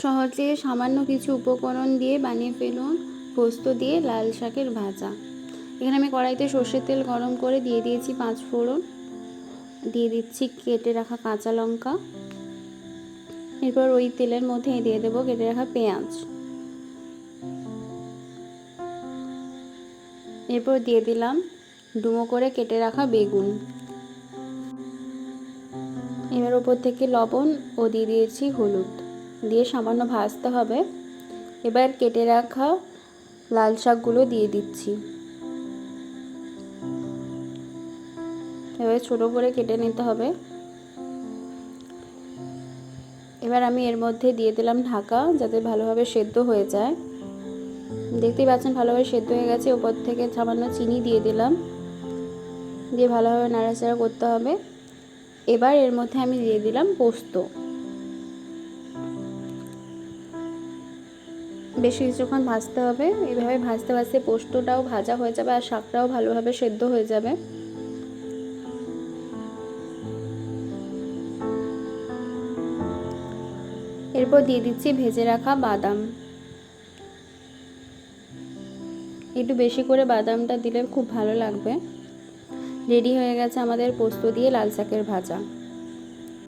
সহজে সামান্য কিছু উপকরণ দিয়ে বানিয়ে ফেলুন পোস্ত দিয়ে লাল শাকের ভাজা। এখানে আমি কড়াইতে সর্ষের তেল গরম করে দিয়ে দিয়েছি 5 ফোড়ন, দিয়ে দিচ্ছি কেটে রাখা কাঁচা লঙ্কা। এরপর ওই তেলের মধ্যে দিয়ে দেবো কেটে রাখা পেঁয়াজ। এরপর দিয়ে দিলাম ডুমো করে কেটে রাখা বেগুন। এবার উপর থেকে লবণ ও দিয়ে দিয়েছি হলুদ, দিয়ে সামান্য ভাজতে হবে। এবার কেটে রাখা লাল শাকগুলো দিয়ে দিচ্ছি। এবার ছোটো করে কেটে নিতে হবে। এবার আমি এর মধ্যে দিয়ে দিলাম ঢাকা, যাতে ভালোভাবে সেদ্ধ হয়ে যায়। দেখতেই পাচ্ছেন ভালোভাবে সেদ্ধ হয়ে গেছে। উপর থেকে সামান্য চিনি দিয়ে দিলাম, দিয়ে ভালোভাবে নাড়াচাড়া করতে হবে। এবার এর মধ্যে আমি দিয়ে দিলাম পোস্ত। বেশ কিছুক্ষণ ভাজতে হবে। এইভাবে ভাজতে ভাজতে পোস্তটাও ভাজা হয়ে যাবে আর শাকটাও ভালোভাবে সেদ্ধ হয়ে যাবে। এরপর দিয়ে দিচ্ছি ভেজে রাখা বাদাম। একটু বেশি করে বাদামটা দিলে খুব ভালো লাগবে। রেডি হয়ে গেছে আমাদের পোস্ত দিয়ে লাল শাকের ভাজা।